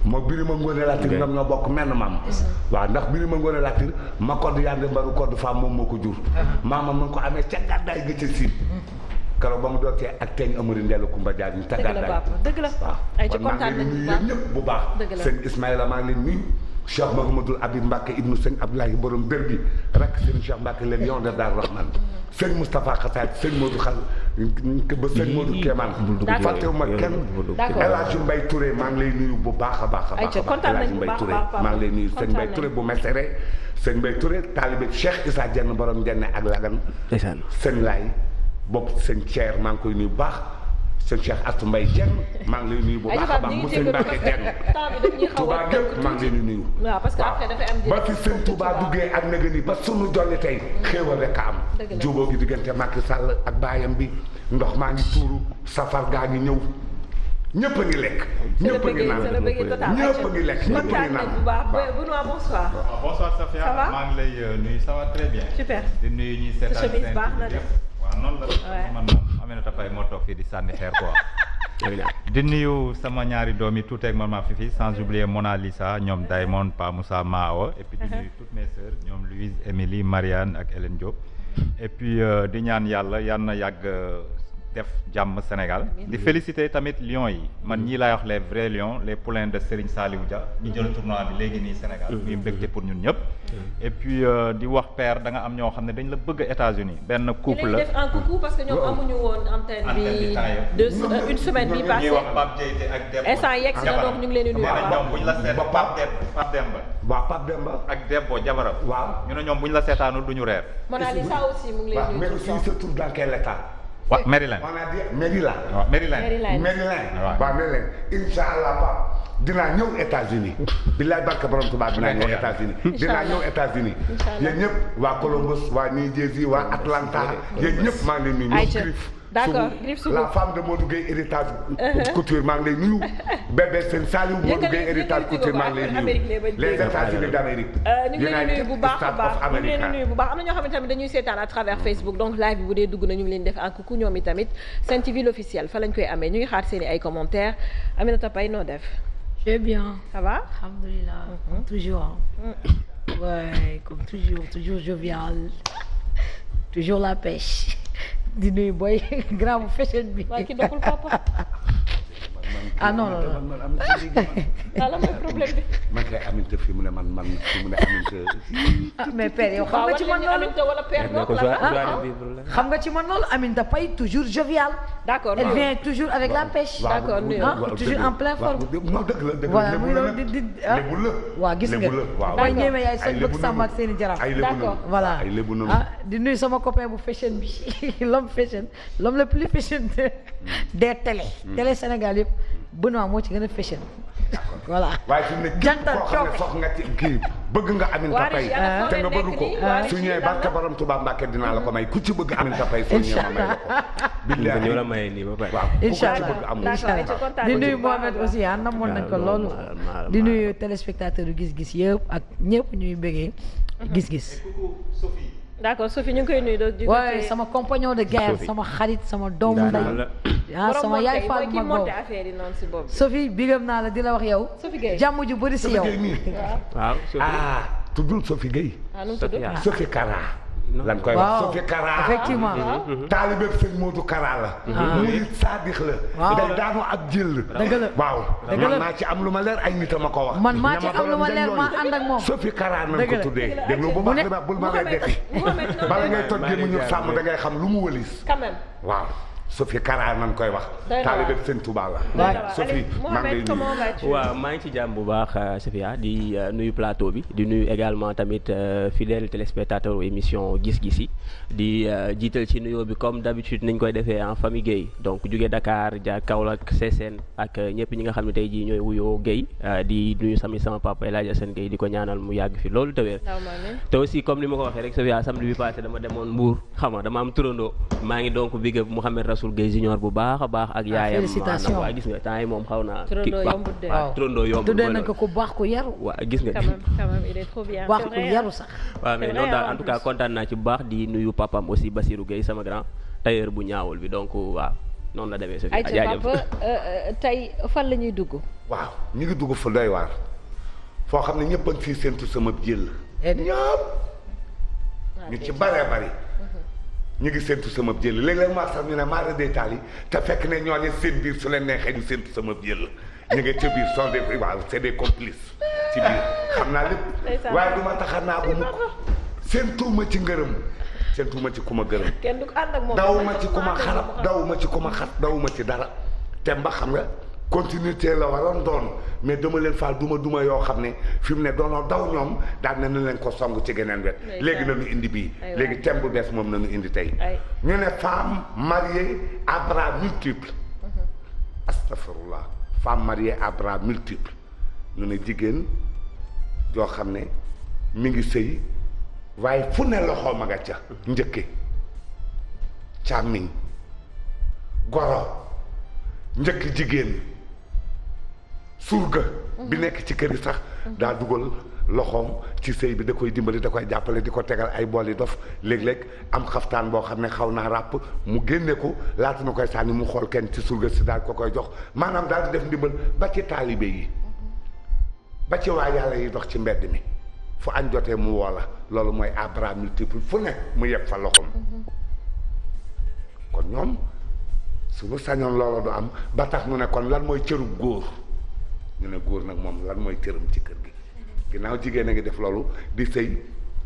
moo Birima Ngoone Latir ñoom ñoo bokk menn maam waaw ndax Birima Ngoone Latir ma kodd yande mbaru kodd femme moom moo ko jur maama mu ngi ko amee ca gàddaay ga ca siin keroog ba mu dootee ak teeñ amari ndellu Kumba Jaar ñu ca gàddaay dëgg la waaw kon maa ngi leen nuyu yéen ñëpp bu baax sëñ Ismaïla maa ngi leen nuyu Cheikh Mahamadul Habib Mbacke ibnu sëñ Abdoulaye borom bër bi rek sëñ Cheikh Mbacke le lion de Dar Rahman sëñ Moustapha Xasaat sëñ Modou Xal ba sëñ Modou Kéemaan fàttewuma kenn El Hadj Mbaye Touré maa ngi lay nuyu bu baax a baax a baax El Hadj Mbaye Touré maa ngi lay nuyu sëñ Mbaye Touré bu mesere sëñ Mbaye Touré taalibe Cheikh Issa Dieng borom Dieng ak Lagan sëñ Laay bopp sëñ Thier maa ngi koy nuyu bu baax sëñ Cheikh Astou Mbaye Dieng maa ngi lay nuyu bu baax a baax mu sëñ Mbacke Dieng Touba gépp maa ngi leen di nuyu ba fi sëñ Touba duggee ak naga ni ba sunu jolli tey xéewal rek a am jubóo gi diggante Macky Sall ak baayam bi ndox maa ngi tuuru safar gaa ngi ñëw ñëpp a ngi lekk ñëpp a ngi naan ñëpp a ngi lekk ñëpp a ngi naan Benoît bonsoir. Bonsoir Safia maa ngi lay nuyu ça va très bien. Super di nuyu ñuy seetaan seen waaw noonu la man moom Aminata Faye moo toog fii di sànni xeer quoi. di nuyu sama ñaari doom yi tuuteeg maman Fifi sans oublier Mona Lisa ñoom Diamond Pa Moussa Mao et puis di nuyu toutes mes sœurs ñoom Louise Émilie Marianne ak Hélène Diop et puis di ñaan yàlla yal na yàgg def jàmm Sénégal di féliciter tamit Lions yi man ñii laay wax les vrais Lions les poulains de Serigne Saliou Dia ñu jël tournoi bi léegi nii Sénégal muy mbégte pour ñun ñëpp et puis di wax père da nga am ñoo xam ne dañ la bëgg États-Unis benn couple la def un coucou parce que ñoom amuñu woon antenne bi une semaine bi passée ñuy wax Pape Diété ak Demba instant yegg si na donc ñu ngi leen di nuyu ñoom buñ la seet Pape Demba waaw Pape Demba ak Debbo jabaram waaw ñu ne ñoom buñ la seetaanul duñu reer Mona Lisa aussi mu ngi leen di nuyu mais aussi se trouve dans quel état waaw Maryland on a dit Maryland waaw Maryland waaw Maryland incha allah Pape dinaa ñëw États-Unis billaay barka borom tubaab dinaa ñëw États-Unis dinaa ñëw États-Unis yéen ñëpp waa Columbus waa New Jersey waa Atlanta yéen ñëpp maa ngi leen nuyu Griff d'accord Griff Sougou la femme de Modou Gueye héritage couture maa ngi lay nuyu bébé seen Saliou Modou Gueye héritage couture maa ngi lay nuyu les États-Unis d'Amérique ñu ngi leen di nuyu bu baax a baax ñu ngi leen di nuyu bu baax am na ñoo xam ne tamit dañuy seetaan à travers Facebook donc live bi bu dee dugg na ñu ngi leen def en coucou ñoom i tamit Sen TV l'officiel fa lañ koy amee ñu ngi xaar seen i ay commentaires Aminata Paye noo def je vais bien. Ça va? Alhamdulillah, comme toujours. Ouais, comme toujours jovial. Toujours la pêche. Di nuyu boy grand bu fashion bi. waaye ki doxul papa. ah non non non. lan mooy problème bi. man kay Aminata fii mu ne man fii mu ne Aminata. ah mais père yow xam nga ci man loolu Aminata wala père xam nga ci man loolu Aminata Paye toujours jovial. d'accord elle vient toujours avec la pêche. d'accord toujours en pleine forme. non dëgg la dëgg voilà la muy loolu di lébu la. waaw gis nga booy ñëwee yaay seen bëgg sàmm ak seen i jaraaf. d'accord voilà ay lébu noonu. ah di nuyu sama copain bu fashion bi l'homme fashion l'homme le plus fashion des télé Sénégal yëpp Benoît moo ci gën a fashion. voilà waaye fi mu ne képp koo xam ne foog nga ci kii bëgg nga Aminata Paye te nga bëgg ko su ñëwee barka borom Touba Mbacke dinaa la ko may ku ci bëgg Aminata Paye soo ñëwee ma may la ko. billahi ñoo la may nii ba pare. waaw incha allah di nuyu Mohamed aussi ah namoon nañ ko loolu. di nuyu téléspectateur yu gis-gis yëpp ak ñëpp ñuy bëggee gis-gis. d'accord Sophie ñu ngi koy nuyu doon. waaye sama compagnon de guerre sama xarit sama doomu ndey. ah sama yaay Fall ma boobu Sophie bigam naa la di la wax yow. Sophie Gueye jàmm ju bëri si yow. waaw tuddul Sophie Gueye. Sophie Kara. lan koy wax Sophie Kara effectivement. taalibe sëñ Modou Kara la. muy saadix la. waaw day daanu ak jël. dëgg la waaw. man maa ci am lu ma leer ay nit a ma ko wax. man maa ci am lu ma leer maa ànd ak moom. Sophie Kara nañ ko tuddee. déglu bu baax bul ma ngay defi. bala ngay toj gémmiñu sàmm da ngay xam lu mu wëlis. quand même waaw. Sophie Kara nañ koy wax. taalibe sëñ Touba la. Sophie maa ngi lay nuyu. waaw maa ngi ci jàmm bu baax Safia di nuyu plateau bi di nuyu également tamit fidèle téléspectateur émission gis-gis yi di jiital ci nuyoo bi comme d'habitude niñ koy defee en famille Guèye donc jóge Dakar jaar Kaolack Sessène ak ñëpp ñi nga xam ne tey jii ñooy wuyoo Guèye di nuyu sama papa El Hadj Assane Guèye di ko ñaanal mu yàgg fi loolu te wér te aussi comme ni ma ko waxee rek Safia samedi bi passé dama demoon Mbour xam nga dama am turandoo maa ngi donc big up Mouhamed Rasoul Guèye junior bu baax a baax ak yaayam félicitations waaw gis nga temps yi moom xaw naa waaw turandoo yomb tuddee nañ ko ku baax ku yaru waaw gis nga quand même il est trop bien baax ku yaru sax waaw mais noonu daal en tout cas kontaan naa ci bu baax di nuyu papam aussi Basirou Gueye sama grand tailleur bu ñaawul bi donc waaw noonu la demee Sophie. ayca papa tey fan la ñuy dugg. waaw ñu ngi dugg fa doy waar foo xam ne ñëpp a ngi siy séntu sama jël. ñëpp ñu ci baree bari. ñu ngi séntu sama jël léeg-léeg maa sax ñu ne maa day taal yi te fekk ne ñooñu seen biir su leen neexee ñu séntu sama jël ñu ngi ca biir sont des waaw c'est des complices ci biir xam naa lépp waaye du ma taxa naa bu mukk séentuuma ci ngërëm séentuuma ci ku ma gërëm. kenn du ko ànd ak moom dawuma ci ku ma xarab dawuma ci ku ma xat dawuma ci dara te mba xam nga continuité la waroon doon mais dama leen faal duma yoo xam ne fi mu ne doonoo daw ñoom daal nañu leen ko song ci geneen wet léegi nañu indi bii léegi thème bu bees moom nañu indi tey ñu ne femme mariée à bras multiples astafirullah femme mariée à bras multiples ñu ne jigéen joo xam ne mi ngi sëy waaye fu ne loxo ma nga ca njëkke càmmiñ goro njëkk jigéen surga bi nekk ci kër yi sax daa dugal loxoom ci sëy bi da koy dimbali da koy jàppale di ko tegal ay bool yi dof léeg-léeg am xaftaan boo xam ne xaw naa ràpp mu génne ko laata na koy sànni mu xool kenn ci surga si daal ko koy jox maanaam daal di def ndimbal ba ci taalibe yi ba ci waa yàlla yi dox ci mbedd mi fu añ jotee mu woo la loolu mooy à bras multiple fu ne mu yeb fa loxoom kon ñoom suñu sañoon loolu du am ba tax nu ne kon lan mooy cëru góor ñu ne góor nag moom lan mooy cëram ci kër gi ginnaaw jigéen a ngi def loolu di sëy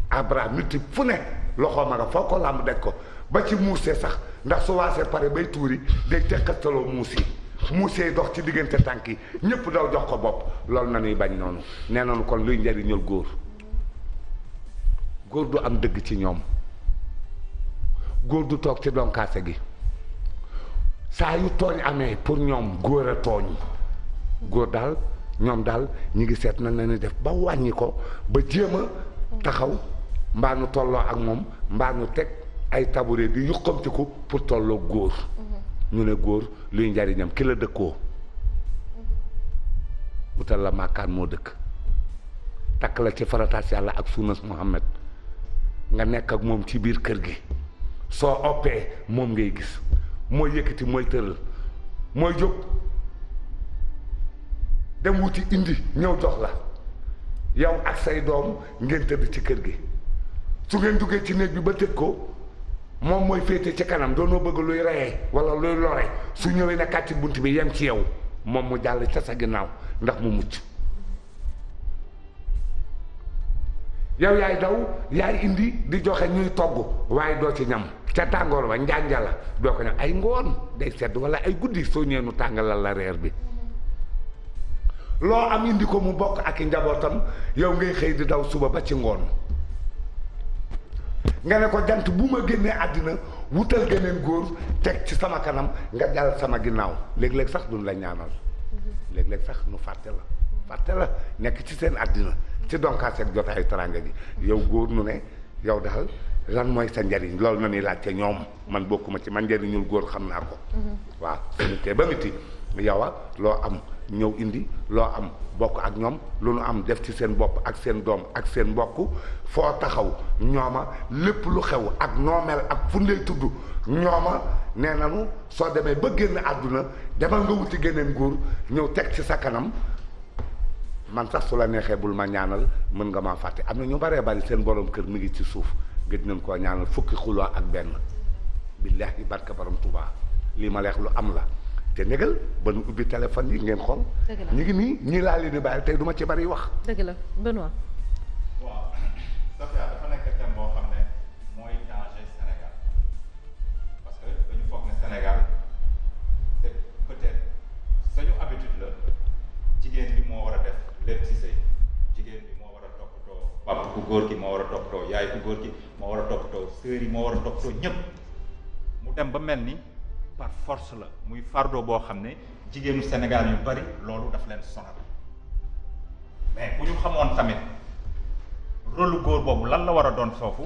à bras multiple fu ne loxo ma nga foo ko làmb daj ko ba ci muusee sax ndax su waasee pare bay tuuri day teqataloo muus yi muusee dox ci diggante tànk yi ñëpp daw jox ko bopp loolu na ñuy bañ noonu nee nañu kon luy njariñul góor góor du am dëgg ci ñoom góor du toog ci donkaase gi saa yu tooñ amee pour ñoom góor a tooñ góor daal ñoom daal ñi ngi seet nañ leen def ba wàññi ko ba jéem a taxaw mbaa nu tolloo ak moom mbaa nu teg ay tabouret di yuqamtiku pour tolloo góor ñu ne góor luy njariñam ki la dëkkoo wutal la màkkaan moo dëkk takk la ci farataas yàlla ak sunnas Muhammad nga nekk ak moom ci biir kër gi soo oppee moom ngay gis mooy yëkkati mooy tëral mooy jóg dem wuti indi ñëw jox la yow ak say doom ngeen tëdd ci kër gi su ngeen duggee ci néeg bi ba tëj ko moom mooy féete ci kanam doonoo bëgg luy reyee wala luy lore su ñëwee ne kàcc bunt bi yem ci yow moom mu jàll ca sa ginnaaw ndax mu mucc yow yaay daw yaay indi di joxe ñuy togg waaye doo ci ñam ca tàngoor ba njànja la doo ko ñam ay ngoon day sedd wala ay guddi soo ñëwee nu tàngalal la reer bi loo am indi ko mu bokk ak i njabootam yow ngay xëy di daw suba ba ci ngoon nga ne ko jant bu ma génnee àddina wutal geneen góor teg ci sama kanam nga jàll sama ginnaaw léeg-léeg sax duñ la ñaanal léeg-léeg sax nu fàtte la nekk ci seen àddina ci donkaaseeg jotaayu taranga gi yow góor nu ne yow daal lan mooy sa njariñ loolu na ni laajte ñoom man bokkuma ci man njariñul góor xam naa ko waaw suñu tee ba miti yow a loo am ñëw indi loo am bokk ak ñoom lu nu am def ci seen bopp ak seen doom ak seen mbokk foo taxaw ñooma lépp lu xew ak noomeel ak fu lay tudd ñooma nee nanu soo demee ba génn àdduna demal nga wuti geneen góor ñëw teg ci sa kanam man sax su la neexee bul ma ñaanal mën nga maa fàtte am na ñu baree bari seen borom kër mi ngi ci suuf gëj nañ koo ñaanal fukki xuloo ak benn billaahi barka borom Tuubaa lii ma leex lu am la te négal ba nu ubbi téléphone yi ngeen xool ñu ngi nii ñii laa leen di bàyyi tey du ma ci bari wax dëgg la Benoît waaw Safia dafa nekk thème boo xam ne mooy changer Sénégal parce que dañu foog ne Sénégal te peut-être sañu habitude la jigéen bi moo war a def lépp ci sëy jigéen bi moo war a toppatoo papa ku góor gi moo war a toppatoo yaay ku góor gi moo war a toppatoo sœur yi moo war a toppatoo ñëpp mu dem ba mel ni par force la muy fardeau boo xam ne jigéenu Sénégal yu bari loolu daf leen sonal mais bu ñu xamoon tamit rôle góor boobu lan la war a doon foofu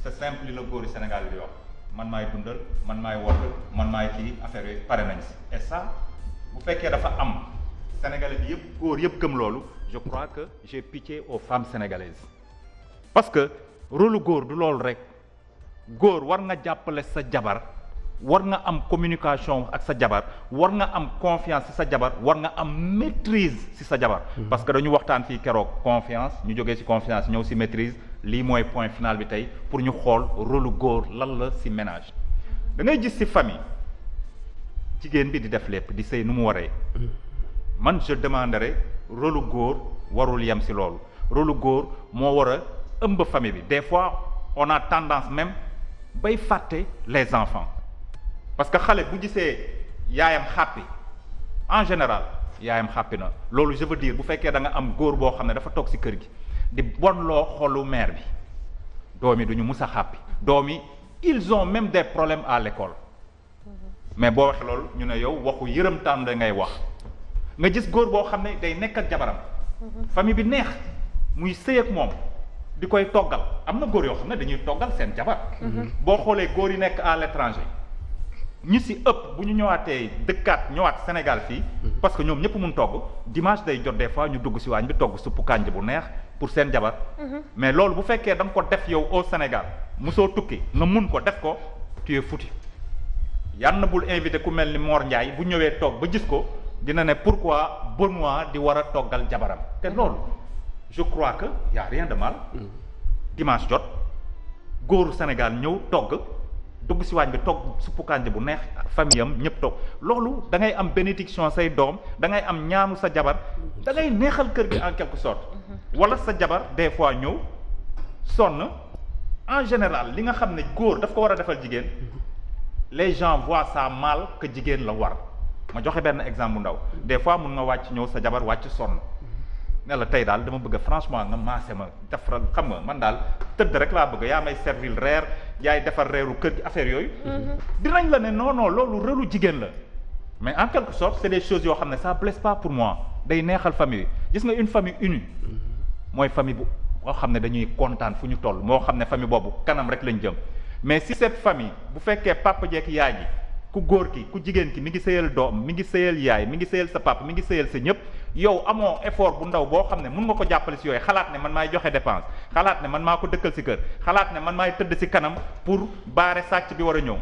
c'est simple li la góor yi Sénégal yi di wax man maay dundal man maay wodd man maay kii affaire yooyu pare nañ si et ça bu fekkee dafa am Sénégalais bi yëpp góor yëpp gëm loolu je crois que j'ai pitié aux femmes sénégalaises parce que rôle góor du loolu rek góor war nga jàppale sa jabar war nga am communication ak sa jabar war nga am confiance ci sa jabar war nga am maîtrise ci sa jabar parce que dañu waxtaan fii keroog confiance ñu jógee ci confiance ñëw ci maîtrise lii mooy point final bi tey pour ñu xool rôle góor lan la ci ménage da ngay gis ci famille jigéen bi di def lépp di sëy nu mu waree man je demanderai rôle góor warul yem ci loolu rôle góor moo war a ëmb famille bi des fois on a tendance même bay fàtte les enfants parce que xale bu gisee yaayam xàppi en général yaayam xàppi na loolu je veux dire bu fekkee da nga am góor boo xam ne dafa toog ci kër gi di bonloo xolu mère bi doom yi duñu mus a xàppi doom yi ils ont même des problèmes à l'école mais boo waxee loolu ñu ne yow waxu yërëmtaan da ngay wax nga gis góor boo xam ne day nekk ak jabaram famille bi neex muy sëy ak moom di koy toggal am na góor yoo xam ne dañuy toggal seen jabar boo xoolee góor yi nekk à l'étranger ñi ci ëpp bu ñu ñëwaatee dëkkaat ñëwaat Sénégal fii parce que ñoom ñëpp mun togg dimanche day jot des fois ñu dugg ci waañ bi togg suppu kànja bu neex pour seen jabar mais loolu bu fekkee da nga ko def yow au Sénégal mosoo tukki nga mun ko def ko tu es foutu yàlla na bul invité ku mel ni Mor Ndiaye bu ñëwee toog ba gis ko dina ne pourquoi Benoît di war a toggal jabaram te loolu je crois que y a rien de mal dimanche jot góoru Sénégal ñëw togg dugg ci waañ bi togg suppu kànja bu neex famille am ñëpp toog loolu da ngay am bénédiction say doom da ngay am ñaanu sa jabar da ngay neexal kër gi en quelque sorte wala sa jabar des fois ñëw sonn en général li nga xam ne góor daf ko war a defal jigéen les gens voient ça mal que jigéen la war ma joxe benn exemple bu ndaw des fois mun nga wàcc ñëw sa jabar wàcc sonn ne la tey daal dama bëgg franchement nga maase ma defaral xam nga man daal tëdd rek laa bëgg yaa may servir reer yaay defar reeru kër gi affaire yooyu dinañ la ne non non loolu relu jigéen la mais en quelque sorte c'est des choses yoo xam ne ça blesse pas pour moi day neexal famille gis nga une famille unie mooy famille bu boo xam ne dañuy kontaan fu ñu toll moo xam ne famille boobu kanam rek lañ jëm mais si cette famille bu fekkee papa jeek yaay ji ku góor ki ku jigéen ki mi ngi sëyal doom mi ngi sëyal yaay mi ngi sëyal sa papa mi ngi sëyal sa ñëpp yow amoo effort bu ndaw boo xam ne mun nga ko jàppale si yooyu xalaat ne man maay joxe dépense xalaat ne man maa ko dëkkal si kër xalaat ne man maay tëdd si kanam pour baare sàcc bi war a ñëw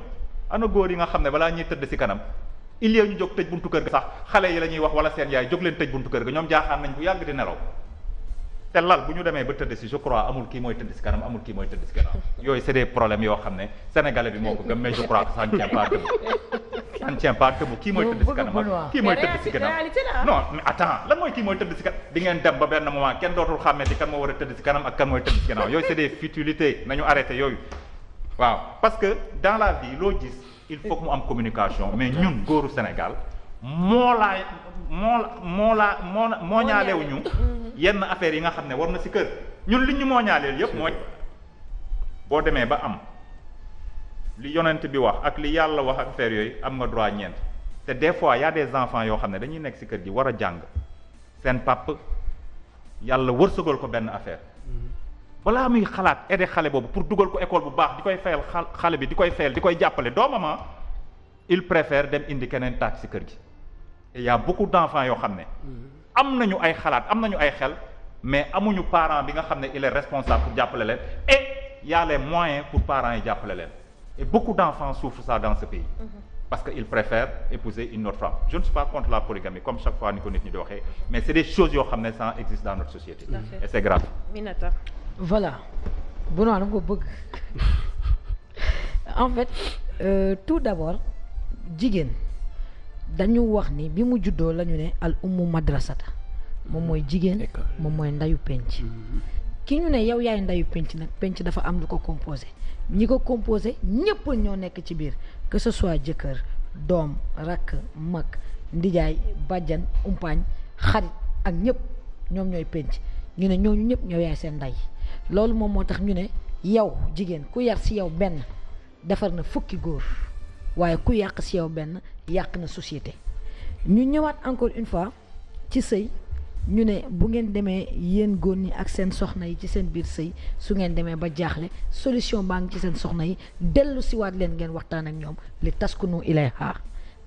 ana góor yi nga xam ne balaa ñuy tëdd si kanam il y a ñu jóg tëj buntu kër ga sax xale yi la ñuy wax wala seen yaay jóg leen tëj buntu kër ga ñoom jaaxaan nañ bu yàgg di nelaw te lal bu ñu demee ba tëdd si je crois amul kii mooy tëdd si kanam amul kii mooy tëdd si kanam yooyu c'est des problèmes yoo xam ne sénégalais bi moo ko gëm mais je crois que ça ne tient pas debout ça ne tient pas debout kii mooy tëdd si kanam ak kii mooy tëdd si kanam non mais attends lan mooy kii mooy tëdd si kanam di ngeen dem ba benn moment kenn dootul xàmmee di kan moo war a tëdd si kanam ak kan mooy tëdd si kanam yooyu c'est des futilités nañu arrêté yooyu waaw parce que dans la vie loo gis il faut que mu am communication mais ñun góoru Sénégal moo ñaalew ñu yenn affaires yi nga xam ne war na ci kër ñun li ñu moo ñaaleel yépp mooy boo demee ba am li yonent bi wax ak li yàlla wax ak affaires yooyu am nga droit ñeent te des fois y a des enfants yoo xam ne dañuy nekk ci kër gi war a jàng seen pap yàlla wërsëgal ko benn affaire balaa muy xalaat aider xale boobu pour dugal ko école bu baax di koy fayal xale bi di koy fayal di koy jàppale doomam il préfère dem indi keneen taak ci kër gi et y a beaucoup d'enfants yoo xam ne am nañu ay xalaat am nañu ay xel mais amuñu parent bi nga xam ne il est responsable pour jàppale leen et y a les moyens pour parents yi jàppale leen et beaucoup d'enfants souffrent ça dans ce pays parce que ils préfèrent épouser une autre femme je ne suis pas contre la polygamie comme chaque fois ni ko nit ñi di waxee mais c'est des choses yoo xam ne ça existe dans notre société et c'est grave. Minata. Voilà Benoît dama ko bëgg en fait tout d'abord jigéen dañu wax ni bi mu juddoo la ñu ne al ummu madrasata moom mooy jigéen moom mooy ndayu penc ki ñu ne yow yaay ndayu penc nag penc dafa am lu ko composé ñi ko composé ñépp ñoo nekk ci biir que ce soit jëkkër doom rakk mag ndijaay bàjjan umpaañ xarit ak ñépp ñoom ñooy penc ñu ne ñooñu ñépp ñoo yaay seen nday loolu moom moo tax ñu ne yow jigéen ku yar ci yow benn defar na fukki góor waaye ku yàq ci yow benn yàq na société ñu ñëwaat encore une fois ci sëy ñu ne bu ngeen demee yéen góor ñi ak seen soxna yi ci seen biir sëy su ngeen demee ba jaaxle solution baa ngi ci seen soxna yi dellu si waat leen ngeen waxtaan ak ñoom li taskunu ilayha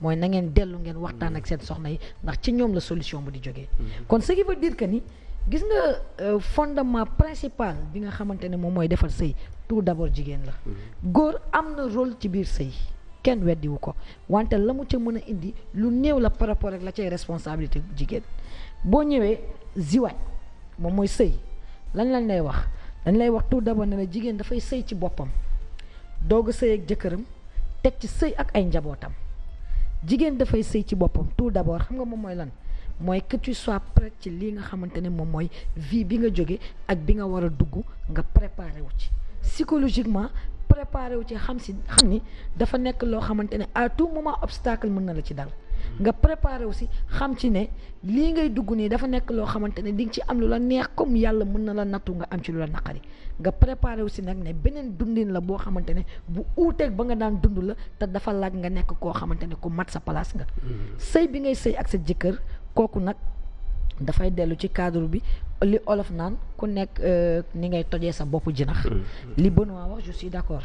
mooy na ngeen dellu ngeen waxtaan ak seen soxna yi ndax ci ñoom la solution bu di jógee kon ce qui veut dire que ni gis nga fondement principal bi nga xamante ne moom mooy defar sëy tout d'abord jigéen la góor am na rôle ci biir sëy kenn weddiwu ko wante la mu ca mën a indi lu néew la par rapport ak la cay responsabilité jigéen boo ñëwee ziwaaj moom mooy sëy lañ lay wax dañ lay wax tout d'abord ne la jigéen dafay sëy ci boppam doog a sëy ak jëkkëram teg ci sëy ak ay njabootam jigéen dafay sëy ci boppam tout d'abord xam nga moom mooy lan mooy que tu sois prêt ci lii nga xamante ne moom mooy vie bi nga jóge ak bi nga war a dugg nga préparé wu ci psychologiquement préparé wu ci xam ni dafa nekk loo xamante ne à tout moment obstacle mën na la ci dal nga préparé aussi xam ci ne lii ngay dugg nii dafa nekk loo xamante ne di nga ci am lu la neex comme yàlla mën na la nattu nga am ci lu la naqari nga préparé aussi nag ne beneen dundin la boo xamante ne bu uuteeg ba nga daan dund la te dafa laaj nga nekk koo xamante ne ku mat sa place nga sëy bi ngay sëy ak sa jëkkër kooku nag dafay dellu ci cadre bi li olof naan ku nekk ni ngay tojee sa boppu jinax li Benoît wax je suis d'accord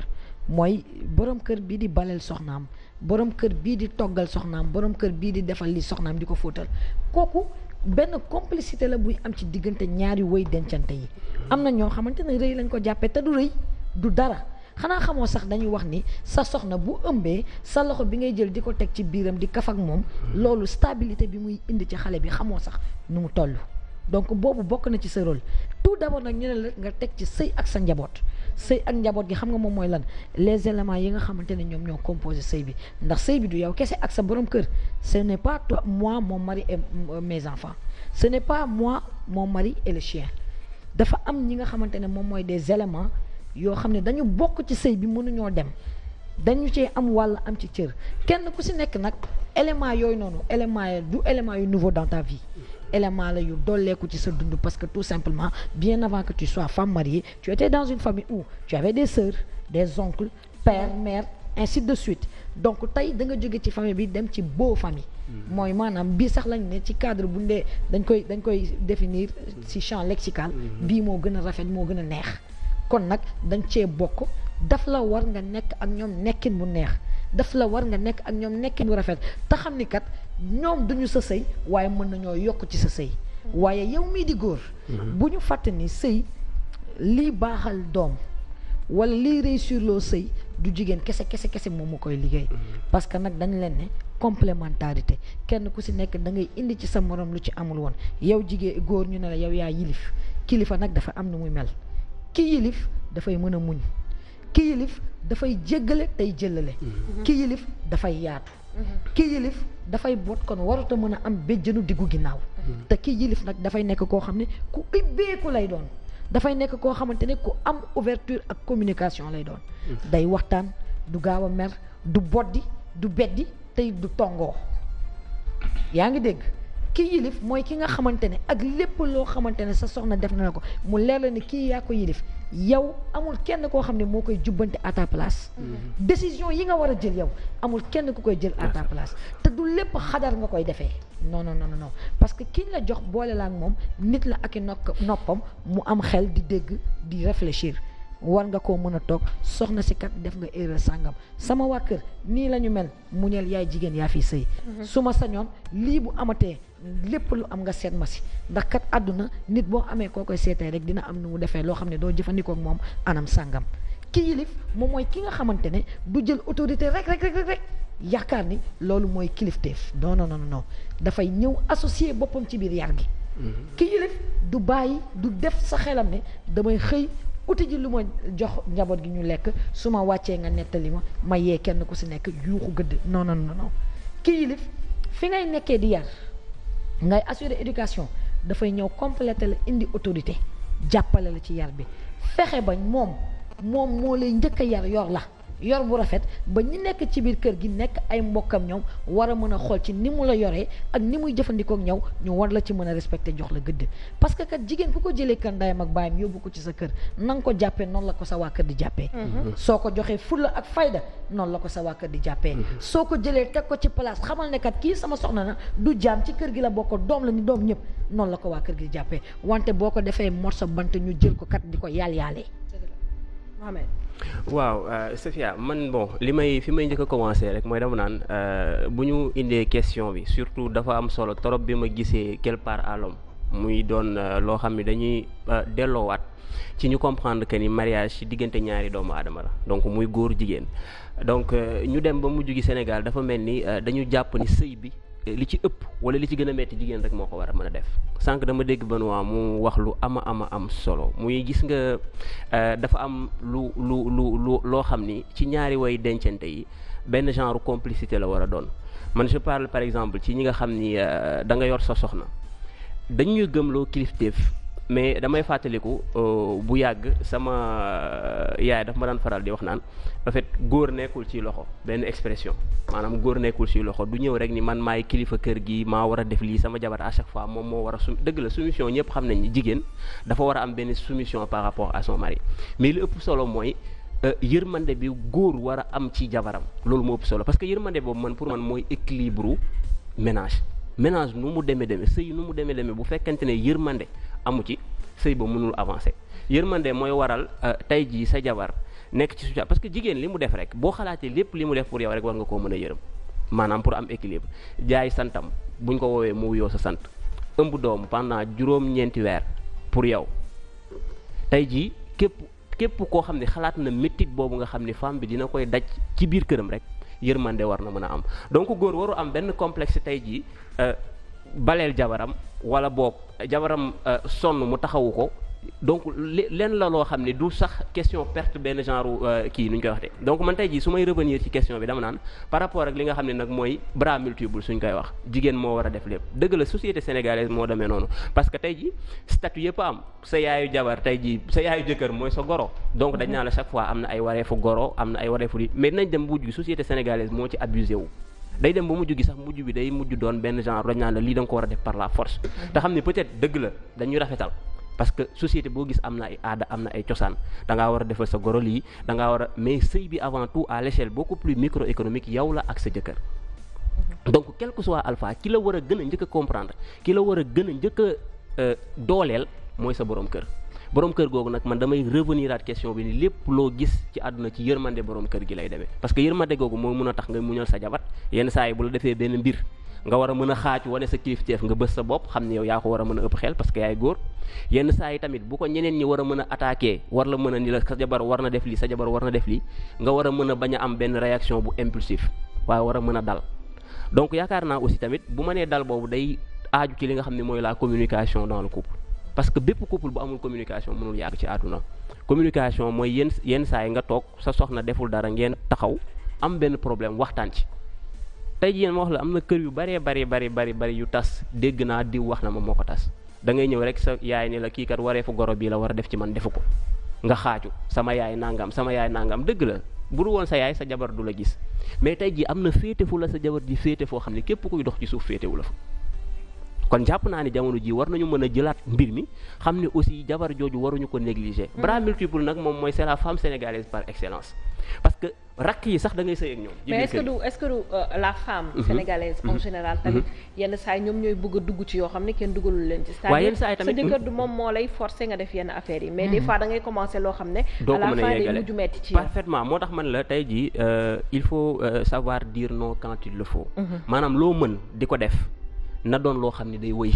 mooy borom kër bii di baleel soxnaam borom kër bii di toggal soxnaam borom kër bii di defal li soxnaam di ko fóotal kooku benn complicité la buy am ci diggante ñaari woy dencante yi am na ñoo xamante ne rëy lañ ko jàppee te du rëy du dara xanaa xamoo sax dañuy wax ni sa soxna bu ëmbee sa loxo bi ngay jël di ko teg ci biiram di kaf ak moom loolu stabilité bi muy indi ci xale bi xamoo sax nu mu toll donc boobu bokk na ci sa rôle tout d'abord nag ñu ne la nga teg ci sëy ak sa njaboot sëy ak njaboot gi xam nga moom mooy lan les éléments yi nga xamante ne ñoom ñoo composé sëy bi ndax sëy bi du yow kese ak sa borom kër ce n'est pas toi moi mon mari et mes enfants ce n'est pas moi mon mari et le chien dafa am ñi nga xamante ne moom mooy des éléments yoo xam ne dañu bokk ci sëy bi mënuñoo dem dañu cee am wàll am ci cër kenn ku si nekk nag élément yooyu noonu élément yu nouveau dans ta vie élément la yu dolleeku ci sa dund parce que tout simplement bien avant que tu sois femme mariée tu étais dans une famille où tu avais des sœurs des oncles père mère ainsi de suite donc tey da nga jóge ci famille bi dem ci beau famille mooy maanaam bii sax lañ ne ci cadre bu ndee dañ koy définir ci champ lexical bii moo gën a rafet moo gën a neex kon nag dañ cee bokk daf la war nga nekk ak ñoom nekkin bu neex daf la war nga nekk ak ñoom nekkin bu rafet te xam ni kat ñoom duñu sa sëy waaye mën nañoo yokk ci sa sëy waaye yow mii di góor bu ñu fàtte ni sëy lii baaxal doom wala lii réussir loo sëy du jigéen kese moom mu koy liggéey parce que nag dañ leen ne complémentarité kenn ku si nekk da ngay indi ci sa morom lu ci amul woon yow jigéen góor ñu ne la yow yaa yilif kilifa nag dafa am na muy mel ki yilif dafay mën a muñ ki yilif dafay jéggale tey jëllale ki yilif dafay yaatu ki yilif dafay boot kon warut a mën a am béjjënu diggu ginnaaw te ki yilif nag dafay nekk koo xam ne ku ubbeeku lay doon dafay nekk koo xamante ne ku am ouverture ak communication lay doon day waxtaan du gaaw a mer du boddi du beddi tey du tongoo yaa ngi dégg ki yilif mooy ki nga xamante ne ak lépp loo xamante ne sa soxna def na ko mu leer la ne kii yaa ko yilif yow amul kenn koo xam ne moo koy jubbante à ta place décision yi nga war a jël yow amul kenn ku koy jël à ta place te du lépp xadar nga koy defee non parce que kiñ la jox boole la ak moom nit la ak i noppam mu am xel di dégg di réfléchir war nga koo mën a toog soxna si kat def nga erreur sàngam sama waa kër nii la ñu mel muñal yaay jigéen yaa fi sëy su ma sañoon lii bu amatee lépp lu am nga seet ma si ndax kat àdduna nit boo amee koo koy seetee rek dina am nu mu defee loo xam ne doo jëfandikoo ak moom anam sàngam ki yilif moom mooy ki nga xamante ne du jël autorité rek yaakaar ni loolu mooy kilifteef non dafay ñëw associé boppam ci biir yar gi ki yilif du bàyyi du def sa xelam ne damay xëy uti ji lu ma jox njaboot gi ñu lekk su ma wàccee nga nettali ma yee kenn ku si nekk yuuxu gëdd non ki yilif fi ngay nekkee di yar ngay assurer éducation dafay ñëw compléter la indi autorité jàppale la ci yar bi fexe ba moom moo lay njëkk a yor la yor bu rafet ba ñi nekk ci biir kër gi nekk ay mbokkam ñoom war a mën a xool ci ni mu la yoree ak ni muy jëfandikoo ak ñëw ñu war la ci mën a respecté jox la gëdd parce que kat jigéen ku ko jëlee kër ndayam ak baayam yóbbu ko ci sa kër na nga ko jàppee noonu la ko sa waa kër di jàppee soo ko joxee fulla ak fayda noonu la ko sa waa kër di jàppee soo ko jëlee teg ko ci place xamal ne kat kii sama soxna na du jaam ci kër gi la bokk doom la ni doom ñëpp noonu la ko waa kër gi di jàppee wante boo ko defee morso bant ñu jël ko kat di ko yaalee waaw Safia man bon fi may njëkk a commencé rek mooy dama naan bu ñu indee question bi surtout dafa am solo trop bi ma gisee quelque part à l'homme muy doon loo xam ne dañuy delloowaat ci ñu comprendre que ni mariage ci diggante ñaari doomu aadama la donc muy góor jigéen donc ñu dem ba mujj gi Sénégal dafa mel ni dañu jàpp ni sëy bi li ci ëpp wala li ci gën a metti jigéen rek moo ko war a mën a def sànq dama dégg Benoît mu wax lu am solo muy gis nga dafa am lu loo xam ni ci ñaari way dencante yi benn genre complicité la war a doon man je parle par exemple ci ñi nga xam ni da nga yor sa soxna dañuy gëmloo kilifteef mais damay fàttaliku bu yàgg sama yaay daf ma daan faral di wax naan en fait góor nekkul ci loxo benn expression maanaam góor nekkul ci loxo du ñëw rek ni man maay kilifa kër gi maa war a def lii sama jabar à chaque fois moom moo war a dëgg la soumission ñëpp xam nañ ni jigéen dafa war a am benn soumission par rapport à son mari mais li ëpp solo mooy yërmande bi góor war a am ci jabaram loolu moo ëpp solo parce que yërmande boobu man pour man mooy équilibre ménage nu mu demee sëy nu mu demee bu fekkente ne yërmande amu ci sëy ba mënul avancer yërmande mooy waral tey jii sa jabar nekk ci suñu parce que jigéen li mu def rek boo xalaatee lépp li mu def pour yow rek war nga koo mën a yërëm maanaam pour am équilibre jaay santam buñ ko woowee mu wuyoo sa sant ëmb doom pendant juróom-ñeenti weer pour yow tey jii képp koo xam ne xalaat na métit boobu nga xam ne femme bi dina koy daj ci biir këram rek yërmande war na mën a am donc góor waru am benn complexe tey jii baleel jabaram wala boog jabaram sonn mu taxawu ko donc leen la loo xam ne du sax question perte benn genre kii nu ñu koy waxte donc man tey jii su may revenir ci question bi dama naan par rapport ak li nga xam ne nag mooy bras multiple suñ koy wax jigéen moo war a def lépp dëgg la société sénégalaise moo demee noonu parce que tey jii statut yëpp am sa yaayu jabar tey jii sa yaayu jëkkër mooy sa goro donc dañ naa la chaque fois am na ay wareefu goro am na ay wareefu li mais dinañ dem mujj gi société sénégalaise moo ci abusé wu day dem ba mujj gi sax mujj bi day mujj doon benn genre dañ naan la lii da nga ko war a def par la force te xam ne peut-être dëgg la dañuy rafetal parce que société boo gis am na ay aada am na ay cosaan da ngaa war a defal sa goro lii da ngaa war a mais sëy bi avant tout à l'échelle beaucoup plus microéconomique yow la ak sa jëkkër donc quel que soit alpha ki la war a gën a njëkk a comprendre ki la war a gën a njëkk a dooleel mooy sa borom kër googu nag man damay revenir at question bi ni lépp loo gis ci àdduna ci yërmande borom kër gi lay demee parce que yërmande googu moo mën a tax nga muñal sa jabat yenn saa yi bu la defee benn mbir nga war a mën a xaaju wane sa kilifteef nga bës sa bopp xam ne yow yaa ko war a mën a ëpp xel parce que yaay góor yenn saa yi tamit bu ko ñeneen ñi war a mën a attaquer war la mën a ni la sa jabar war na def lii sa jabar war na def lii nga war a mën a bañ a am benn réaction bu impulsif waaye war a mën a dal donc yaakaar naa aussi tamit bu ma nee dal boobu day aaju ci li nga xam ne mooy la communication dans le couple parce que bépp couple bu amul communication mënul yàgg ci àdduna communication mooy yenn saa yi nga toog sa soxna deful dara ngeen taxaw am benn problème waxtaan ci tey jii ma wax la am na kër yu bari yu tas dégg naa diw wax na ma moo ko tas da ngay ñëw rek sa yaay ni la kii kat wareefu goro bii la war a def ci man defu ko nga xaaju sama yaay nangam dëgg la bu dul woon sa yaay sa jabar du la gis mais tey jii am na féete fu la sa jabar di féete foo xam ne képp kuy dox ci suuf féetewu la fa kon jàpp naa ni jamono ji war nañu mën a jëlaat mbir mi xam ne aussi jabar jooju waruñu ko négliger bras multiple nag moom mooy c'est la femme sénégalaise par excellence parce que rakk yi sax da ngay sëy ak ñoom mais est-ce que du la femme sénégalaise en général tamit yenn saa yi ñoom ñooy bëgg a dugg ci yoo xam ne kenn dugalul leen ci c'est-à-dire sa jëkkër du moom moo lay forcer nga def yenn affaires yi mais des fois da ngay commencer loo xam ne à la fin day mujj metti ci parfaitement moo tax man la tey jii il faut savoir dire non quand il le faut maanaam loo mën di ko def na doon loo xam ne day wëy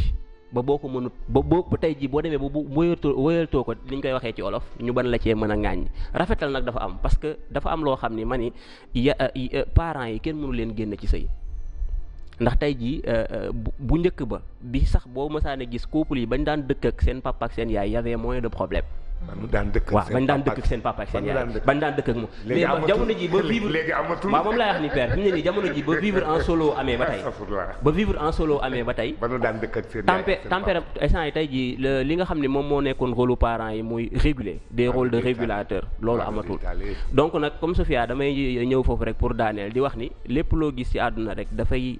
ba boo ko mënut ba tey jii boo demee ba wëyaltoo ko li ñu koy waxee ci olof ñu ban la cee mën a ŋaañ rafetal nag dafa am parce que dafa am loo xam ni ma ni parents yi kenn mënu leen génn ci sëy ndax tey jii bu njëkk ba bi sax boo mësaane gis couple yi bañ daan dëkk ak seen papa ak seen yaay y avait moins de problème bañ daan dëkk ak seen papa ak seen yaay bañ daan dëkk ak moom mais jamono ji ba vivre léegi amatul waaw moom laay wax ni père fi mu ne nii jamono ji ba vivre en solo amee ba tey ba nu daan dëkk ak seen yaay tempéra instant yi tey jii li nga xam ne moom moo nekkoon rôle parents yi muy réguler des rôles de régulateur loolu amatul donc nag comme Sophia damay ñëw foofu rek pour daaneel di wax ni lépp loo gis ci àdduna rek dafay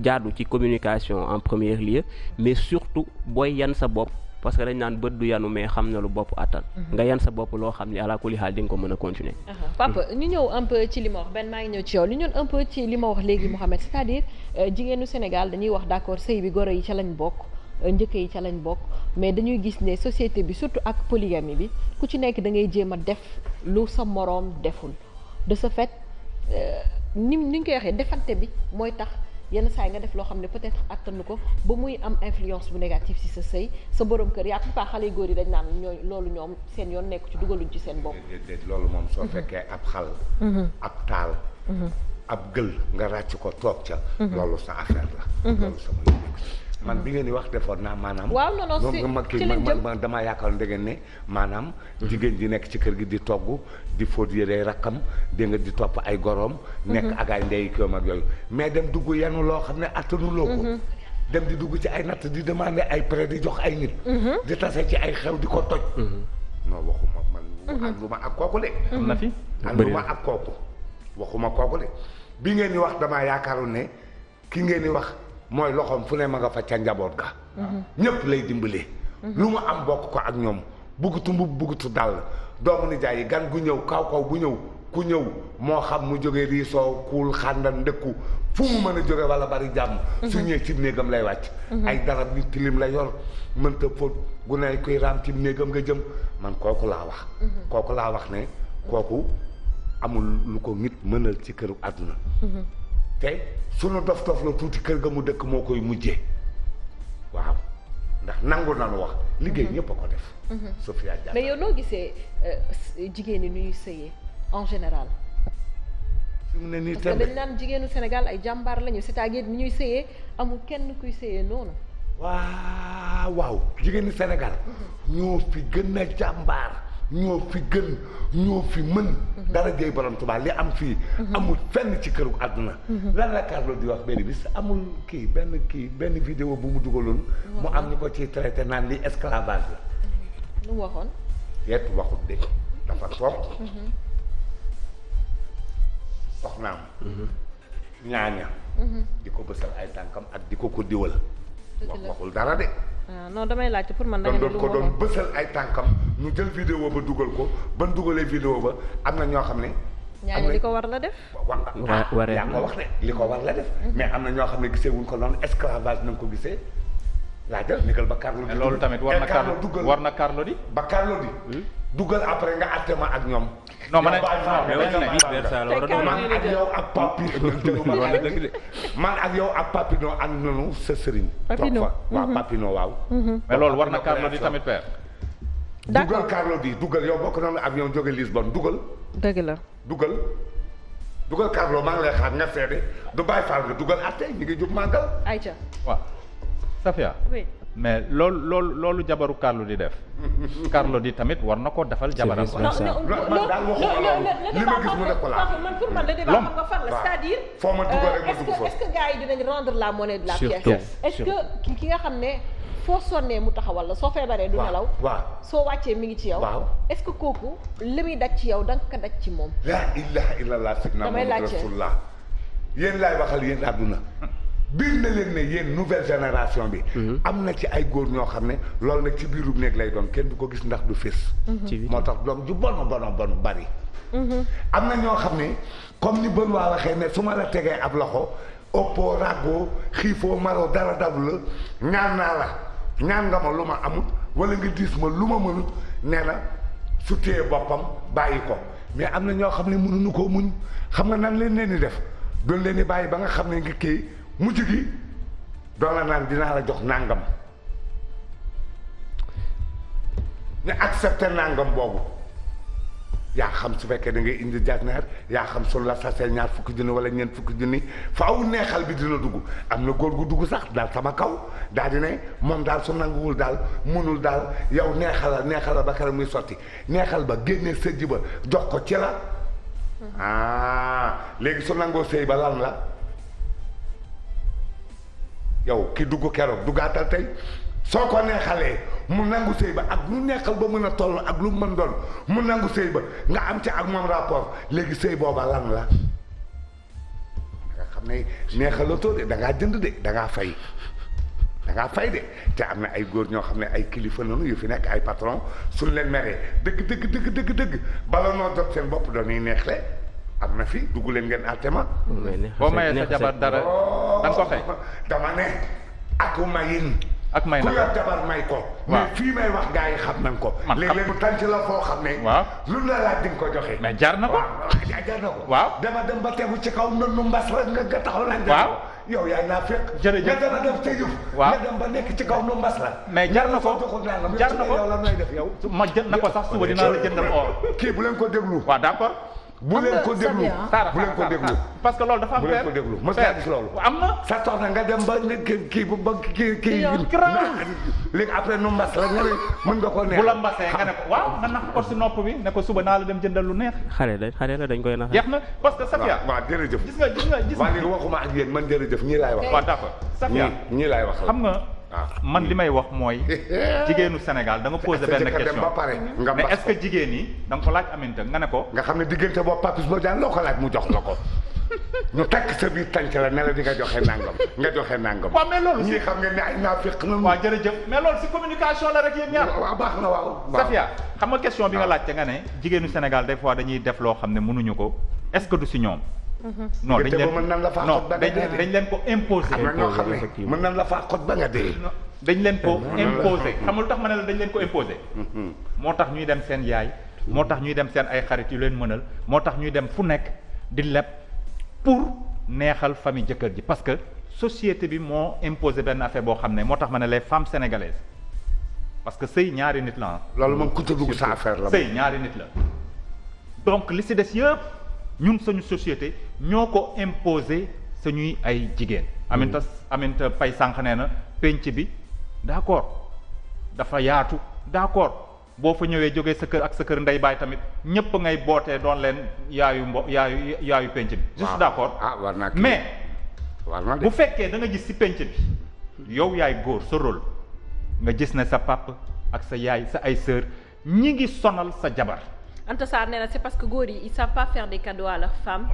jaadu ci communication en premier lieu mais surtout booy yan sa bopp parce que dañ naan bët du yanu mais xam na lu bopp attan nga yan sa bopp loo xam ne ala kulli xaal di nga ko mën a continuer papa ñu ñëw un peu ci li ma wax benn maa ngi ñëw ci yow li ñoon un peu ci li ma wax léegi Mouhamed c'est-à-dire jigéenu Sénégal dañuy wax d'accord sëy bi goro yi ca lañ bokk njëkk yi ca lañ bokk mais dañuy gis ne société bi surtout ak polygamie bi ku ci nekk da ngay jéem a def lu sa moroom deful de ce fait ni ñu koy waxee defante bi mooy tax yenn saa yi nga def loo xam ne peut-être attanu ko ba muy am influence bu négative ci sa sëy sa borom kër yaa pas xale góor yi dañ naan ñooy loolu ñoom seen yoon nekku ci dugaluñ ci seen bopp. loolu moom soo fekkee ab xal ab taal ab gël nga ràcc ko toog ca loolu sa affaire la loolu sama man bi ngeen di wax defoon naa maanaam waaw non non ci man damaa yaakaar ndegeen ne maanaam jigéen ji nekk ci kër gi di togg di fóot yére rakkam dégg nga di topp ay goroom nekk ak ay ndey koom ak yooyu mais dem dugg yenn loo xam ne attanuloo ko dem di dugg ci ay natt di demander ay prêt di jox ay nit di tase ci ay xew di ko toj non waxuma man ànduma ak kooku de am na fi ànduma ak kooku waxuma kooku de bi ngeen di wax damaa yaakaaroon ne ki ngeen di wax mooy loxoom fu ne ma nga fa ca njaboot ga ñëpp lay dimbalee lu mu am bokk ko ak ñoom buggutu mbub buggutu dàll doomu nijaay yi gan gu ñëw kaw bu ñëw ku ñëw moo xam mu jóge riisoo kuul xàndan ndëkku fu mu mën a jóge wala bari jàmm su ñëwee ci néegam lay wàcc ay darab yu tilim la yor mënta fóot gu ne kuy raam ci néegam nga jëm man kooku laa wax ne kooku amul lu ko nit mënal ci këru àdduna te sunu dof la tuuti kër ga mu dëkk moo koy mujjee waaw ndax nangu nanu wax liggéey ñëpp a ko def Sophia Diatta mais yow noo gisee jigéen ñi ñuy sëyee en général fi mu ne nii parce que dañ naan jigéenu Sénégal ay jàmbaar lañu c'est-à-dire ni ñuy sëyee amul kenn kuy sëyee noonu waaw jigéenu Sénégal ñoo fi gën a jàmbaar ñoo fi gën ñoo fi mën dara jëy borom Tuubaa li am fii amul fenn ci këru àdduna lan la Carlo di wax benn bis amul benn vidéo bu mu dugaloon mu am ñu ko ciy traité naan li esclavage la lu mu waxoon yeet waxut de dafa toog soxnaam ñaaña di ko bësal ay tànkam ak di ko diwal waxul dara de non damay laajte pour man da nga doon ko doon bësal ay tànkam ñu jël vidéo ba dugal ko ban dugalee vidéo ba am na ñoo xam ne ñaaña li ko war la def yaa ko wax de li ko war la def mais am na ñoo xam ne gisee wuñ ko noonu esclavage nañ ko gisee laajal nigal ba Carlo di loolu tamit war na Carlo di ba Carlo di dugal après nga àtte ma ak ñoom non ma ne man ak yow ak papi man ak yow ak Papino ànd nañu sa sëriñ toog fa waaw Papino waaw mais loolu war na Carlo di tamit père dugal Carlo di dugal yow bokk nañu avion jóge Lisbonne dugal dëgg la dugal Carlo maa ngi lay xaar nga seede du bàyyi faal nga dugal àtte ñu ngi jub màggal ayca waaw Safia mais loolu jabaru Carlo di def Carlo di tamit war na ko defal jabaram man daal waxuma loolu li ma gis mu def ko laa man pour man le débat xam nga fan la c'est-à-dire foo ma dugal rek ma dugg fa est-ce que gars yi dinañ rendre la monnaie de la pièce est-ce que ki nga xam ne foo sonnee mu taxawal la soo feebaree du nelaw waaw soo wàccee mi ngi ci yow est-ce que kooku li muy daj ci yow da nga ko daj ci moom laa ilaha illallah sayyidina Muhammad rasulullah yéen laay waxal yéen àdduna biir na leen ne yéen nouvelle génération bi am na ci ay góor ñoo xam ne loolu nag ci biirub néeg lay doon kenn du ko gis ndax du fés moo tax doom ju bon bari am na ñoo xam ne comme ni bën waa waxee ne su ma la tegee ab loxo oppoo raggoo xiifoo maroo dara dalu la ñaan naa la ñaan nga ma lu ma amut wala nga diis ma lu ma mënut nee na su téye boppam bàyyi ko mais am na ñoo xam ne mënuñu koo muñ xam nga nan leen di def doon leen di bàyyi ba nga xam ne ngi kii mujj gi doon la naan dinaa la jox nàngam ñu accepté nàngam boobu yaa xam su fekkee da ngay indi jasneer yaa xam su la sasee ñaar fukki junni wala ñeent fukki junni faaw neexal bi dina dugg am na góor gu dugg sax daal sama kaw daal di ne moom daal su nanguwul daal mënul daal yow neexal ba kere muy sotti neexal ba génnee sëjj ba jox ko ci la léegi su nangoo sëy ba lan la yow ki dugg keroog duggaatal tey soo ko neexalee mu nangu sëy ba ak lu neexal ba mën a toll ak lu mën doon mu nangu sëy ba nga am ci ak moom rapport léegi sëy booba lan la nga xam ne neexalatoo de da ngaa jënd de da ngaa fay de te am na ay góor ñoo xam ne ay kilifa nanu yu fi nekk ay patron suñ leen meree dëgg bala noo jot seen bopp dañuy neexle am na fi dugg leen ngeen altema boo mayee sa jabar dara da nga ko fay dama ne ak mayin ak may na ku yor jabar may ko mais fii may wax gars yi xam nañ ko léeg-léeg mu tànc la foo xam ne lu la laaj di nga ko joxe mais jar na ko jar na ko waaw dama dem ba tegu ci kaw nu mbas rek nga taxaw lañ waaw yow yaay naa fekk. jërëjëf nga dama def ci yëf. waaw nga dem ba nekk ci kaw nu mbas la. mais jar na ko jar na ko yow la nooy def yow. ma jënd na ko sax suba dinaa la jëndal or. kii bu leen ko déglu. waaw d'accord. bu leen ko déglu bu leen ko déglu. parce que loolu dafa am bu leen ko déglu mos ngaa gis loolu. am na. sa soxna nga dem ba kii ba kii. léegi après nu mbas la nga ne mën nga ko neex. bu la mbasee nga ne ko waaw nga nax ko si nopp bi ne ko suba naa la dem jëndal lu neex. xale la dañ koy nax. jeex na parce que Safia. waaw jërëjëf. gis nga. waaw léegi waxuma ak yéen man jërëjëf ñii laay wax. waaw d'accord Safia ñii laay wax. xam nga man li may wax mooy jigéenu Sénégal da nga posé benn question ba pare nga mais est-ce que jigéen yi da nga ko laaj Aminata nga ne ko. nga xam ne diggante boobu Papis Bodian loo ko laaj mu jox la ko ñu takk sa biir tànk la ne la di nga joxe nangam nga joxe nangam. waaw mais loolu ñii xam nga ne ay naafeq na. waaw jërëjëf mais loolu si communication la rek yéen ñaar. waaw baax na waaw. Safia xam nga question bi nga laajte nga ne jigéenu Sénégal des fois dañuy def loo xam ne mënuñu ko est-ce que du si ñoom. non dañ leen ko imposer. am na ñoo xam ne mën nañ la faa xot ba nga dee. dañ leen ko imposer xam nga lu tax ma ne la dañ leen ko imposer. moo tax ñuy dem seen yaay moo tax ñuy dem seen ay xarit yu leen mënal moo tax ñuy dem fu nekk di leb pour neexal famille jëkkër ji parce que société bi moo imposer benn affaire boo xam ne moo tax ma ne les femmes sénégalaises parce que sëy ñaari nit la loolu moom ku ca dugg sa affaire la. sëy ñaari nit la donc li si des yëpp ñun suñu société ñoo ko imposer suñuy ay jigéen. Aminata Paye sànq nee na penc bi d'accord dafa yaatu d'accord boo fa ñëwee jógee sa kër ak sa kër ndey baay tamit ñépp ngay bootee doon leen yaayu penc bi. juste d'accord war naa mais bu fekkee da nga gis ci penc bi yow yaay góor sa rôle nga gis ne sa papa ak sa yaay sa ay sœur ñi ngi sonal sa jabar. Anta Sarr nee na c'est parce que góor yi ils savent pas faire des cadeaux à leurs femmes.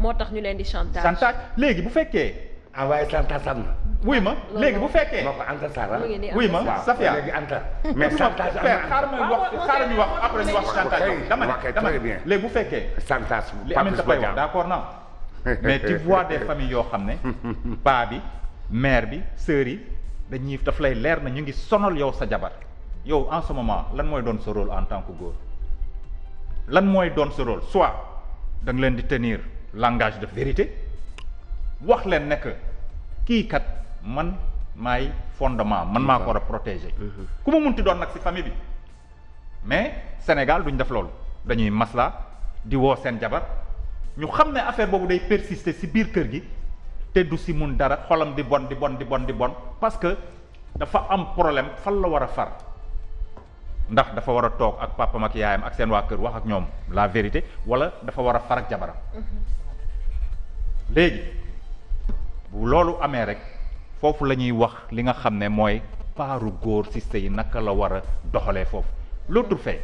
moo tax ñu leen di chantage. léegi bu fekkee. waaye chantage am na. wuy ma léegi bu fekkee. moo ko Anta Sarr wuy ma Safia léegi Anta. mais chantage am na xaaral ñu wax après ñu wax chantage dama ne léegi bu fekkee. chantage li Aminata Paye wax d'accord na mais tu vois des familles yoo xam ne paa bi mère bi sœur yi dañuy daf lay leer na ñu ngi sonal yow sa jabar yow en ce moment lan mooy doon sa rôle en tant que góor. lan mooy doon sa rôle soit da nga leen di tenir langage de vérité wax leen ne que kii kat man maay fondement man maa ko war a protéger. ku ma munti doon nag ci famille bi mais Sénégal duñ def loolu dañuy masla di woo seen jabar ñu xam ne affaire boobu day persister ci biir kër gi te du ci mun dara xolam di bon parce que dafa am problème fan la war a far. ndax dafa war a toog ak papam ak yaayam ak seen waa kër wax ak ñoom la vérité wala dafa war a far ak jabaram léegi bu loolu amee rek foofu la ñuy wax li nga xam ne mooy paaru góor ci sëy naka la war a doxalee foofu l'autre fait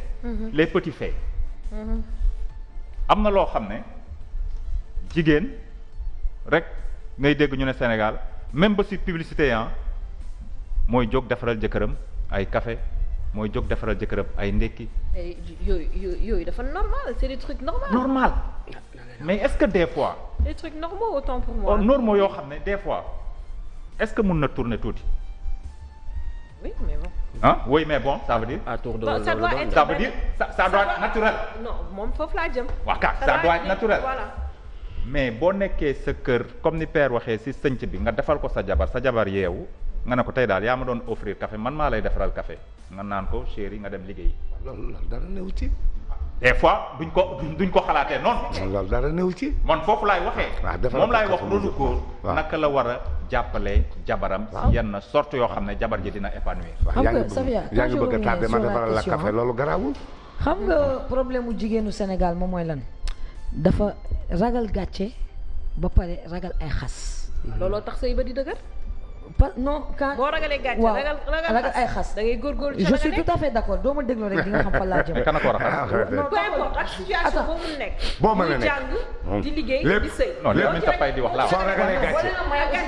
les petits faits am na loo xam ne jigéen rek ngay dégg ñu ne Sénégal même ba ci publicité mooy jóg defaral jëkkëram ay café mooy jóg defaral jëkkëram ay ndekki. yooyu dafa normal c'est des trucs normaux. normal mais est-ce que des fois. des trucs normaux autant pour moi. normaux yoo xam ne des fois est-ce que mun na tourner tuuti. oui mais bon. oui mais bon ça veut dire. à tour de ça doit être ça veut dire ça doit être naturel. non moom foofu laa jëm. waaw ça doit être naturel. voilà. mais boo nekkee sa kër comme ni père waxee ci sënc bi nga defal ko sa jabar yeewu. nga ne ko tey daal yaa ma doon offrir café man maa lay defaral café nga naan ko chéri nga dem liggéey. loolu dara néew ci. des fois duñ ko xalaatee noonu. loolu dara néew ci. man foofu laay waxee. moom laay wax loolu góor. naka la war a jàppale jabaram. yenn sorte yoo xam ne jabar ji dina épanouir. xam nga Safia yaa ngi bëgg a tardé ma defaral la café loolu garaawul. xam nga problème mu jigéenu Sénégal moom mooy lan dafa ragal gàcce ba pare ragal ay xas. looloo tax sëy ba di dëgër. non quand boo ragalee gàcce ragal ay xas da ngay góorgóorlu je suis tout à fait d'accord doo ma dégloo rek di nga xam fan laa jëm. kan ko war a xas. peu importe ak situation boo mun nekk. boo mën a nekk jàng di liggéey di sëy. non lépp mi tapay di wax laa. soo ragalee gàcce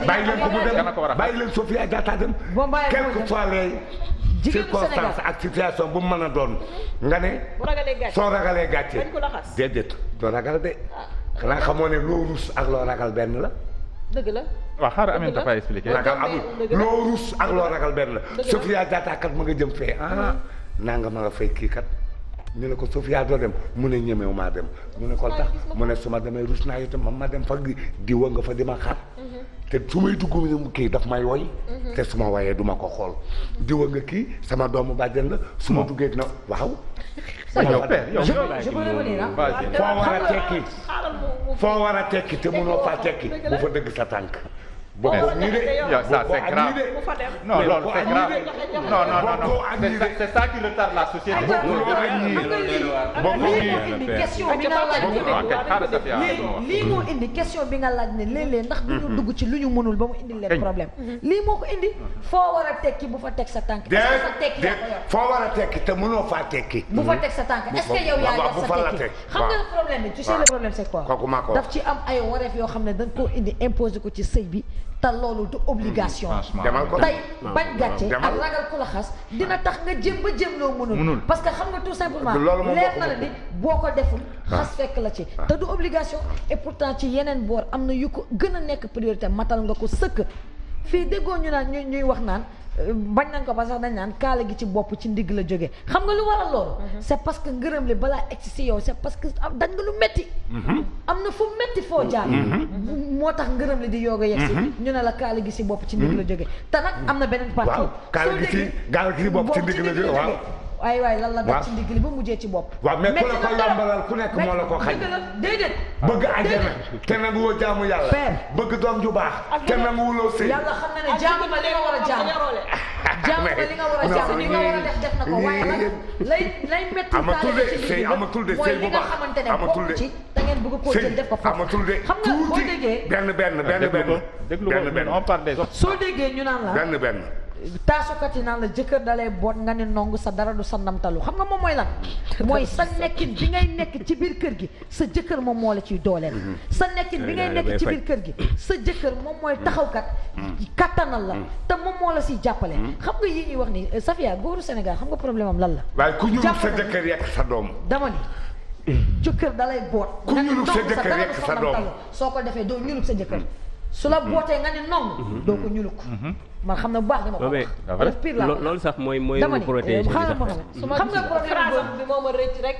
bàyyi leen ko mu dem bàyyi leen Sophia Diatta dem. quelles que soient les circonstances ak situation bu mu mën a doon nga ne. soo ragalee gàcce dañ ko la xas. déedéet doo ragal de xanaa xamoo ne loo rus ak loo ragal benn la. dëgg la. waaw xaaral Aminata Paye expliqué. ragal amul loo rus ak loo ragal benn la. Sophia Diatta kat ma nga jëm fee naa nga ma nga fay kii kat ñu ne ko Sofia doo dem mu ne ñemewu maa dem ñu ne ko tax mu ne su ma demee rus naa itam ma dem fa diwa nga fa di ma xaar te su may dugg mu kii daf may woy te su ma woyee du ma ko xool diwa nga kii sama doomu bàjjen la su ma duggee dina waaw foo war a tekki te mënoo faa tekki bu fa dëgg sa tànk boo ko nii de ça c'est grave non loolu c'est grave non c'est ça qui retarde la société. lii moo indi question bi nga laaj ne léeg-léeg ndax du ñu dugg ci lu ñu mënul ba mu indi leen problème lii moo ko indi foo war a tekki bu fa teg sa tànk est-ce que sa tekki yaa ko yor foo war a tekki te mënoo faa tekki bu fa teg sa tànk est-ce que yow yaa yor sa tekki xam nga problème bi tu sais le problème c'est quoi daf ci am ay wareef yoo xam ne dañ koo indi imposé ko ci sëy bi te loolu du obligation tey bañ gàcce ak ragal ku la xas dina tax nga jëm ba jëm loo mënul parce que xam nga tout simplement leer na la ni boo ko deful xas fekk la ci te du obligation et pourtant ci yeneen boor am na yu ko gën a nekk priorité matal nga ko sëkk fii déggoo ñu naan ñuy wax naan bañ nañ ko ba sax dañ naan kaala gi ci bopp ci ndigg la jógee xam nga lu waral loolu c'est parce que ngërëm li balaa egsi si yow c'est parce que dañ nga lu metti am na fu metti foo jaar moo tax ngërëm li di yoog a yegsi ñu ne la kaala gi si bopp ci ndigg la jógee te nag am na beneen partie kaala gi si bopp ci ndigg la jógee waaw waay lan la def ci ndigg li ba mujjee ci bopp waaw mais ku la ko yombalal ku nekk moo la ko xañ déedéet bëgg àjjana te nangu woo jaamu yàlla bëgg doom ju baax te nangu wuloo sëy yàlla xam na ne jaamu ma li nga war a jaamu jaamu ma li nga war a jaamu li nga war a def na ko waaye nag lay metti amatul de sëy amatul de sëy bu baax amatul de ci da ngeen bëgg koo jël def ko foofu amatul de xam nga boo déggee benn on parle des autres soo déggee ñu naan la benn taasukat yi naan la jëkkër dalay boot nga ne nongu sa dara du sa ndamtalu xam nga moom mooy lan mooy sa nekkin bi ngay nekk ci biir kër gi sa jëkkër moom moo la ciy dooleel sa nekkin bi ngay nekk ci biir kër gi sa jëkkër moom mooy taxawkat kattanal la te moom moo la siy jàppale xam nga yi ñuy wax ni Safia góoru Sénégal xam nga problème am lan la waaye ku ñu sa jëkkër yekk sa doom dama ni jëkkër dalay boot ku ñu sa jëkkër yekk sa doom soo ko defee doo ñuluk sa jëkkër su la bootee nga ne nong doo ko ñuluk man xam na bu baax dama ko wax pire la loolu sax mooy protéger xam nga problème bi moo ma rëcc rek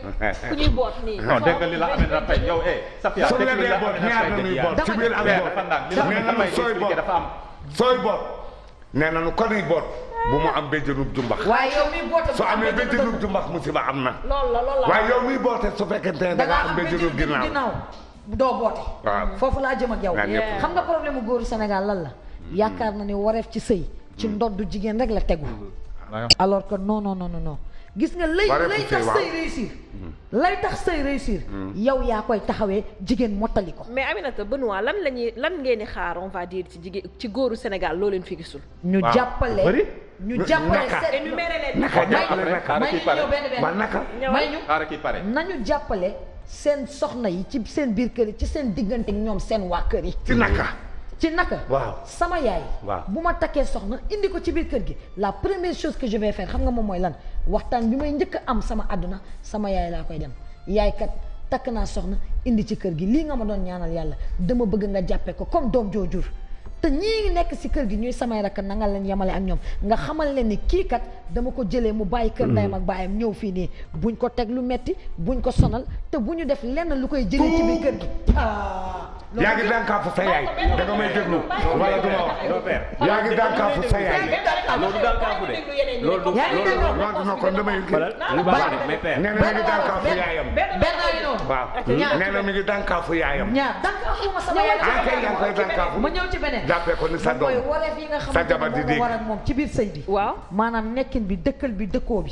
ku ñuy boot nii non dégg nga li la amee na fay yow Safia su la dee boot ñaar na ñuy boot ci biir ak boot nee nañu sooy boot nee nañu ko nuy boot bu mu am béjjënub jumbax waaye yow miy boote su amee béjjënub jumbax musiba am na loolu la waaye yow miy boote su fekkente ne da nga am béjjënub ginnaaw doo boote waaw foofu laa jëm ak yow xam nga problème mu góoru Sénégal lan la yaakaar na ne wareef ci sëy ci ndoddu jigéen rek la tegu alors que non gis nga lay tax sëy réussir lay tax sëy réussir yow yaa koy taxawee jigéen mottali ko mais Aminata Benoît lan ngeen di xaar on va dire ci jigéen ci góoru Sénégal loo leen fi gisul ñu jàppale seen énuméré leen may ñu nañu jàppale seen soxna yi ci seen biir kër yi ci seen diggante ñoom seen waa kër yi ci naka waaw sama yaay bu ma takkee soxna indi ko ci biir kër gi la première chose que je vais faire xam nga moom mooy lan waxtaan bi may njëkk a am sama àdduna sama yaay laa koy dem yaay kat takk naa soxna indi ci kër gi lii nga ma doon ñaanal yàlla dama bëgg nga jàppee ko comme doom joojur te ñii nekk si kër gi ñuy samay rakk na nga leen yemale ak ñoom nga xamal leen ni kii kat dama ko jëlee mu bàyyi kër ndeyam ak baayam ñëw fii nii buñ ko teg lu metti buñ ko sonal te bu ñu def lenn lu koy jëlee ci biir kër gi yaa ngi dànkaafu sa yaay da nga may déglu wala du ma wax yaa ngi dànkaafu sa yaay loolu dànkaafu de loolu non kon damay nee na mi ngi dànkaafu yaayam waaw nee na mi ngi dànkaafu yaayam dànkaafu ma sama yaay kay yaa ngi koy dànkaafu ma ñëw ci beneen jàppee ko ni sa doom mooy wareef yi nga xamante ne moo war ak moom ci biir sëy bi waaw maanaam nekkin bi dëkkal bi dëkkoo bi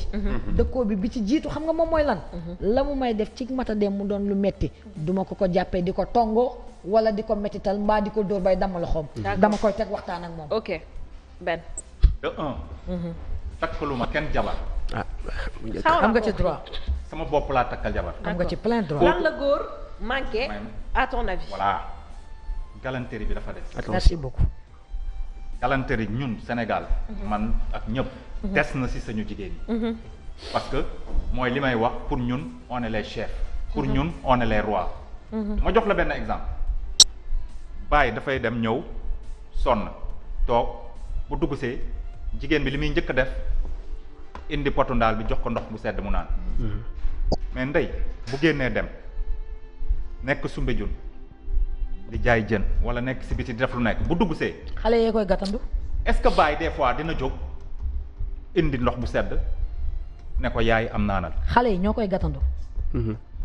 dëkkoo bi ci jiitu xam nga moom mooy lan la mu may def ci mata dem mu doon lu metti duma ko jàppee di ko tongoo wala di ko mettital mbaa di ko dóor bay dama loxoom dama koy teg waxtaan ak moom ok Ben de takkaluma kenn jabar am nga ci droit sama bopp laa takkal jabar am nga ci plein droit lan la góor manqué à ton avis voilà galanterie bi dafa des merci beaucoup galanterie ñun Sénégal man ak ñëpp des na ci sañu jigéen ñi parce que mooy li may wax pour ñun on est les chefs pour ñun on est les rois ma jox la benn exemple bàyyi dafay dem ñëw sonn toog bu dugg see jigéen bi li muy njëkk a def indi potu ndaal bi jox ko ndox mu sedd mu naan mais ndey bu génnee dem nekk Soumbédioune di jaay jën wala nekk si biti di def lu nekk bu dugg see. xale yee koy gàttandu. est-ce que baay des fois dina jóg indi ndox bu sedd ne ko yaay am naanal. xale yi ñoo koy gàttandu.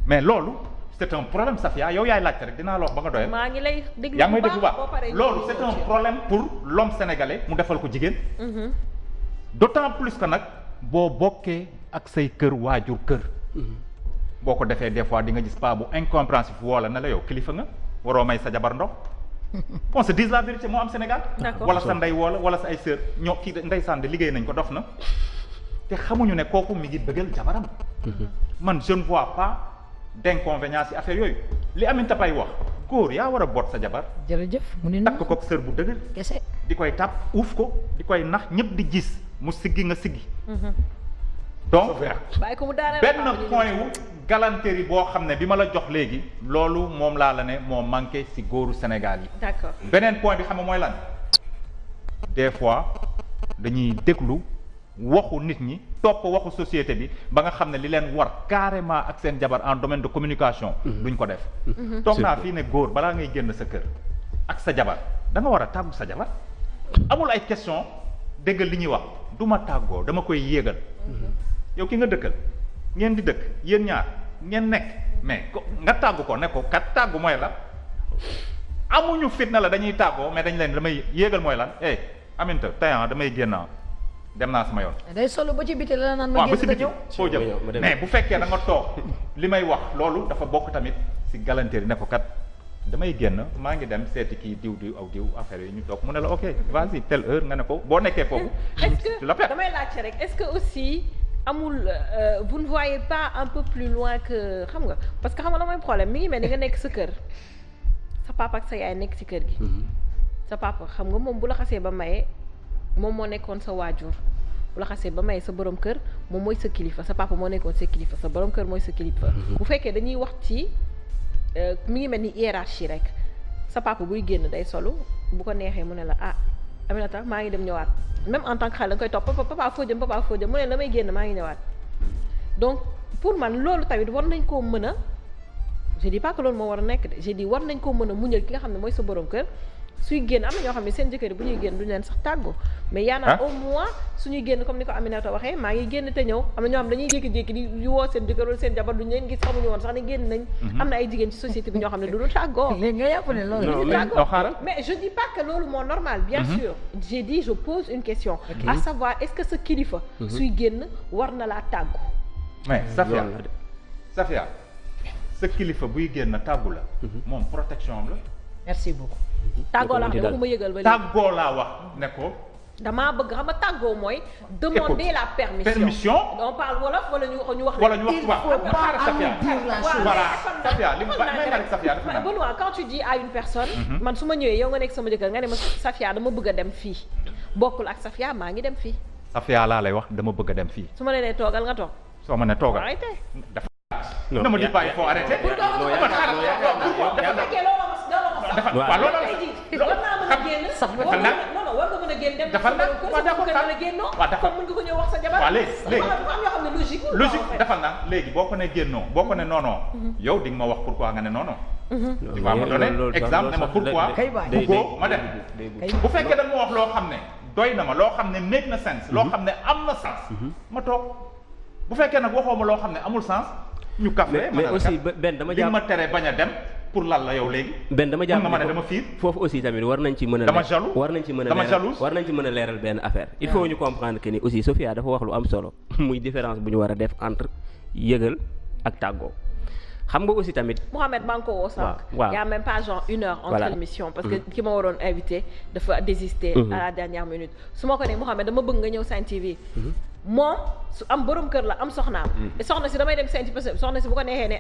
mais loolu c'est un problème Safia yow yaay laajte rek dinaa la wax ba nga doyal. maa ngi lay déglu yaa ngi may dégg bu baax loolu c'est un problème pour l'homme sénégalais mu defal ko jigéen. d'autant plus que nag boo bokkee ak say kër waajur kër. boo ko defee des fois di nga gis pas bu incompréhensif woo la ne la yow kilifa nga waroo may sa jabar ndox. on se dise la vérité moo am Sénégal. wala sa ndey woo la wala sa ay sœur ñoo kii ndeysaan de liggéey nañ ko dof na. te xamuñu ne kooku mi ngi bëggal jabaram. man je ne vois pas d'inconvénient ci affaire yooyu li Aminata Paye wax góor yaa war a boot sa jabar. jërëjëf mu ne takk ko sër bu dëgër. kese di koy tàpp uuf ko di koy nax ñëpp di gis mu siggi nga siggi. donc benn point wu galanterie boo xam ne bi ma la jox léegi loolu moom laa la ne moo manqué ci góoru Sénégal yi. d'accord beneen point bi xam nga mooy lan des fois dañuy déglu waxu nit ñi topp waxu société bi ba nga xam ne li leen war carrément ak seen jabar en domaine de communication. duñ ko def. toog naa fii ne góor balaa ngay génn sa kër ak sa jabar da nga war a tàggu sa jabar amul ay question déggal li ñuy wax du ma tàggoo dama koy yéegal. yow ki nga dëkkal ngeen di dëkk yéen ñaar ngeen nekk mais nga tàggu ko ne ko kat tàggu mooy la amuñu fitna la dañuy tàggoo mais dañ leen damay yéegal mooy lan Aminata tey damay génn dem naa sama yoon. day solo ba ci biti la naan ma génn ñëw foo jëm mais bu fekkee da nga toog li may wax loolu dafa bokk tamit ci galanterie ne ko kat damay génn maa ngi dem seeti kii diw aw diw affaire yi ñu toog mu ne la ok vas-y telle heure nga ne ko boo nekkee foofu. est-ce que damay laajte rek est-ce que aussi. amul vous ne voyez pas un peu plus loin que xam nga parce que xam nga la mooy problème mi ngi mel ni nga nekk sa kër sa papa ak sa yaay nekk ci kër gi. sa papa xam nga moom bu la xasee ba maye moom moo nekkoon sa waajur bu la xasee ba maye sa borom kër moom mooy sa kilifa sa papa moo nekkoon sa kilifa sa borom kër mooy sa kilifa. bu fekkee dañuy wax ci mi ngi mel ni hiérarchie rek sa papa buy génn day solu bu ko neexee mu ne la ah Aminata maa ngi dem ñëwaat. même en tant que xale da nga koy topp papa foo jëm mu ne damay génn maa ngi ñëwaat donc pour man loolu tamit war nañ koo mën a je dis pas que loolu moo war a nekk de je dis war nañ koo mën a muñal ki nga xam ne mooy sa borom kër suy génn am na ñoo xam ne seen jëkkër bu ñuy génn duñu leen sax tàggoo mais yaa naa au moins suñuy génn comme ni ko Aminata waxee maa ngi génn te ñëw am na ñoo xam dañuy jékki-jékki di woo seen jëkkër wala seen jabar duñu leen gis xamuñu woon sax ne génn nañ am na ay jigéen ci société bi ñoo xam ne duñu tàggoo léegi nga yàpp ne loolu mais je dis pas que loolu moo normal bien sûr j'ai dit je pose une question à savoir est-ce que sa kilifa suy génn war na laa tàggu mais Safia sa kilifa buy génn tàggu la moom protection am la merci beaucoup tàggoo laa wax waxuma yëgal ba tàggoo laa wax ne ko damaa bëgg xam nga tàggoo mooy demander la permission on parle wolof wala ñu wax tubaab voilà Safia li may rek Safia dafa naan Benoît quand tu dis à une personne man su ma ñëwee yow nga nekk sama jëkkër nga ne ma Safia dama bëgg a dem fii bokkul ak Safia maa ngi dem fii Safia laa lay wax dama bëgg a dem fii su ma nee toogal nga toog soo ma ne toogal ne me dis pas il faut arrêter waaw loolu war naa mën a génn sax war nga mën a génn dem dafa na waaw d'accord la génnoo comme mën nga ko ñëw wax sa jabar waaw léegi am yoo xam ne logique defal na léegi boo ko ne génnoo boo ko ne non yow di nga ma wax pourquoi nga ne non tu vas me donner exemple ne ma pourquoi buggoo ma dem bu fekkee da nga ma wax loo xam ne doy na ma loo xam ne make na sens loo xam ne am na sens ma toog bu fekkee nag waxoo ma loo xam ne amul sens ñu café mais aussi benn dama jàpp ma tere bañ a dem pour lan la yow léegi. benn dama jàpp ne dama fiir foofu aussi tamit war nañ ci mën a. dama jaloux war nañ ci mën a leeral benn affaire. il faut ñu comprendre que ni aussi Sofia dafa wax lu am solo muy différence bu ñu war a def entre yëgal ak tàggoo. xam nga aussi tamit. Mouhamed maa ngi ko woo sànq. waaw y a même pas genre une heure entre l'émission parce que ki ma waroon invité dafa désister. à la dernière minute su ma ko nee Mouhamed dama bëgg nga ñëw Sen TV. moom su am borom kër la am soxnaam. soxna si damay dem Sen TV soxna si bu ko neexee ne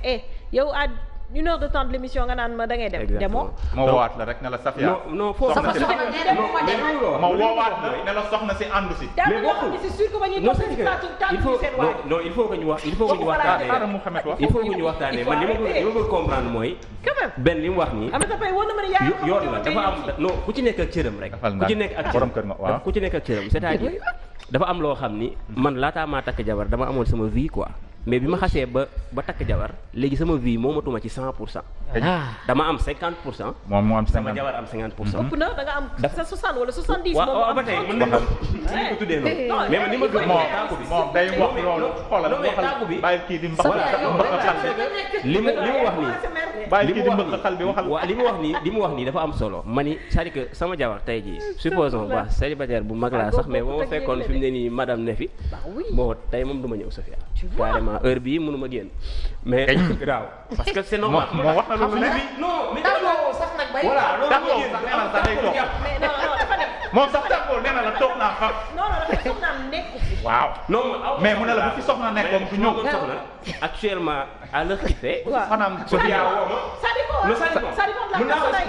yow à une heure de temps de l'émission nga naan ma da ngay dem. demoo ma woowaat la rek ne la Safia. non foofu soxna si ma woowaat la ne la soxna si àndu si. mais bokkul c'est sûr que ba ñuy il faut que ñu wax waxtaanee man li ma bëgg comprendre mooy. quand même benn li mu wax nii. am na tey woon na ma ne yaay yoon la dafa am non ku ci nekk ak cëram rek. ku ci nekk ak cëram c'est-à-dire dafa am loo xam ni man laataa maa takk jabar dama amoon sama vie quoi mais bi ma xasee ba takk jabar léegi sama vie moomatuma ci 100%. dama am 50%. moom moo am 50 sama jabar am 50%. ëpp na da nga am sa 60 wala 70. waaw ba tey mën nañu ko tuddee noonu. mais man ni ma gën moom day wax loolu xoolal waxal bàyyi kii di li mu wax nii dafa am solo ma ni c'est-à-dire que sama jabar tey jii supposons ba célibataire bu mag laa sax mais ba ma fekkoon fi mu ne nii madame ne fi bon tey moom du ma ñëw Sofia carrément heure bii mënu ma génn mais graaw parce que c'est normal moo wax na loolu léegi non mais sax nag bay voilà d'accord sax day toog moom sax d'accord nee na la toog naa xam waaw non mais mu ne la bu fi soxna nekkoon du ñëw soxna actuellement à l'heure qu'il fait maanaam Sofia woo ma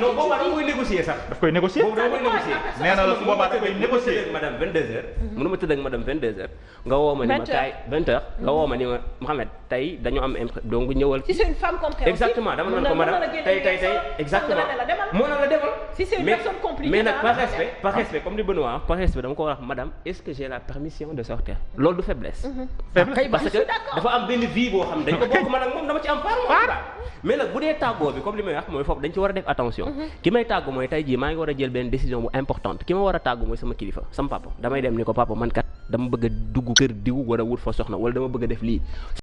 non boobaa da koy négocier sax daf koy négocier boobu da koy négocier nee na la su boobaa da koy négocier ak madame 22h mënu ma tëdd ak madame 22h nga woo ma ni ma kaay 20h nga woo ma ni ma Mohamed tey dañu am donc ñëwal si c'est une femme compréhensive exactement dama naan ko madame tey exactement moo na la demal si c'est une personne compliquée mais nag par respect comme di Benoît par respect dama ko wax madame est-ce que j'ai la permission de sortir loolu du faiblesse parce que dafa am benn vie boo xam dañ ko bokk man ak moom dama ci am part mais nag bu dee tàggoo bi comme li may wax mooy foofu dañ ci war a def attention ki may tàggu mooy tey jii maa ngi war a jël benn décision bu importante ki ma war a tàggu mooy sama kilifa sama papa damay dem ni ko papa man kat dama bëgg a dugg kër diw wala wut fa soxna wala dama bëgg a def lii